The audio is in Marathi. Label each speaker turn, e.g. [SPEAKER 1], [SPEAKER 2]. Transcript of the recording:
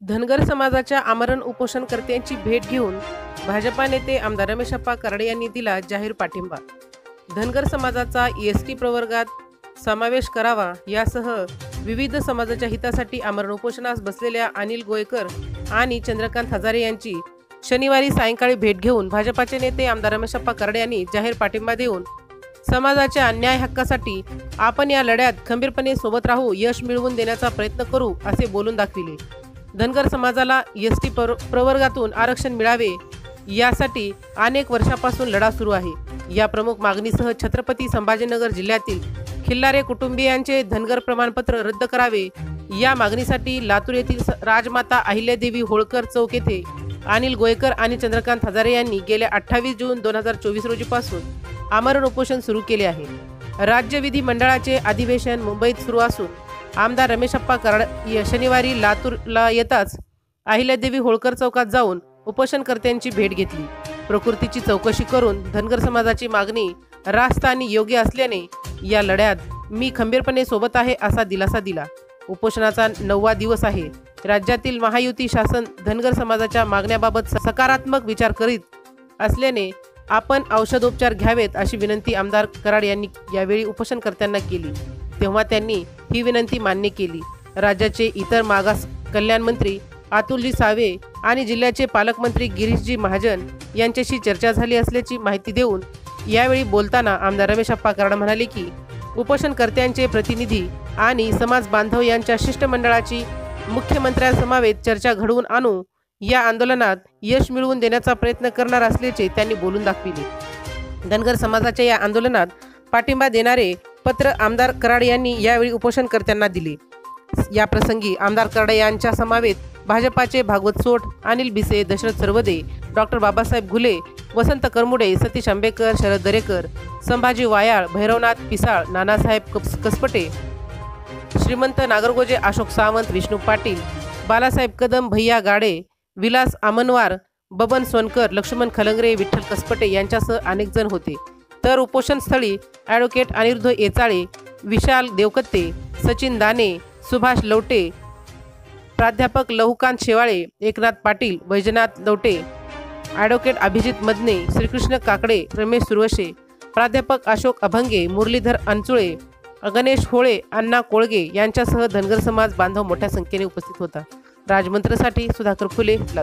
[SPEAKER 1] धनगर समाजाच्या आमरण उपोषणकर्त्यांची भेट घेऊन भाजपा नेते आमदार रमेशप्पा कराड यांनी दिला जाहीर पाठिंबा। धनगर समाजाचा एसटी प्रवर्गात समावेश करावा यासह विविध समाजाच्या हितासाठी आमरण उपोषणास बसलेल्या अनिल गोयकर आणि चंद्रकांत हजारे यांची शनिवारी सायंकाळी भेट घेऊन भाजपाचे नेते आमदार रमेशप्पा कराड यांनी जाहीर पाठिंबा देऊन समाजाच्या अन्याय हक्कासाठी आपण या लढ्यात खंबीरपणे सोबत राहू, यश मिळवून देण्याचा प्रयत्न करू असे बोलून दाखविले। धनगर समाजाला एसटी प्रवर्गातून आरक्षण मिळावे यासाठी अनेक वर्षापासून लढा सुरू आहे। या प्रमुख मागणीसह छत्रपती संभाजीनगर जिल्ह्यातील खिल्लारे कुटुंबियांचे धनगर प्रमाणपत्र रद्द करावे या मागणीसाठी लातूर येथील राजमाता अहिल्यादेवी होळकर चौक येथे अनिल गोयकर आणि चंद्रकांत हजारे यांनी गेल्या 28 जून 2024 रोजीपासून आमरण उपोषण सुरू केले आहे। राज्य विधी मंडळाचे अधिवेशन मुंबईत सुरू असून आमदार रमेशप्पा कराड शनिवारी लातूरला येताच अहिल्यादेवी होळकर चौकात जाऊन उपोषणकर्त्यांची भेट घेतली। प्रकृतीची चौकशी करून धनगर समाजाची मागणी रास्त आणि योग्य असल्याने या लढ्यात मी खंबीरपणे सोबत आहे असा दिलासा दिला। उपोषणाचा 9वा दिवस आहे। राज्यातील महायुती शासन धनगर समाजाच्या मागण्याबाबत सकारात्मक विचार करीत असल्याने आपण औषधोपचार घ्यावेत अशी विनंती आमदार कराड यांनी यावेळी उपोषणकर्त्यांना केली। तेव्हा त्यांनी ही विनंती मान्य केली। राज्याचे इतर मागास कल्याण मंत्री अतुलजी सावे आणि जिल्ह्याचे पालकमंत्री गिरीशजी महाजन यांच्याशी चर्चा झाली असल्याची माहिती देऊन यावेळी बोलताना आमदार रमेशप्पा कराड म्हणाले की उपोषणकर्त्यांचे प्रतिनिधी आणि समाज बांधव यांच्या शिष्टमंडळाची मुख्यमंत्र्यांसमवेत चर्चा घडवून आणू या आंदोलनात यश मिळवून देण्याचा प्रयत्न करणार असल्याचे त्यांनी बोलून दाखविले। धनगर समाजाच्या या आंदोलनात पाठिंबा देणारे पत्र आमदार कराड यांनी यावेळी उपोषणकर्त्यांना दिले। या प्रसंगी आमदार कराड यांच्या समवेत भाजपाचे भागवत सोट, अनिल बिसे, दशरथ सरवदे, डॉक्टर बाबासाहेब घुले, वसंत करमुडे, सतीश आंबेकर, शरद दरेकर, संभाजी वायाळ, भैरवनाथ पिसाळ, नानासाहेब कसपटे, श्रीमंत नागरगोजे, अशोक सावंत, विष्णू पाटील, बालासाहेब कदम, भैया गाडे, विलास आमनवार, बबन सोनकर, लक्ष्मण खलंगरे, विठ्ठल कसपटे यांच्यासह अनेक जण होते। तर उपोषणस्थळी ॲडव्होकेट अनिरुद्ध येचाळे, विशाल देवकत्ते, सचिन दाने, सुभाष लवटे, प्राध्यापक लहुकांत शेवाळे, एकनाथ पाटील, वैजनाथ लवटे, ॲडव्होकेट अभिजित मदने, श्रीकृष्ण काकडे, रमेश सुरवशे, प्राध्यापक अशोक अभंगे, मुरलीधर अनचुळे, गणेश होळे, अण्णा कोळगे यांच्यासह धनगर समाज बांधव मोठ्या संख्येने उपस्थित होता। राजमंत्रसाठी सुधाकर फुले, लातूर।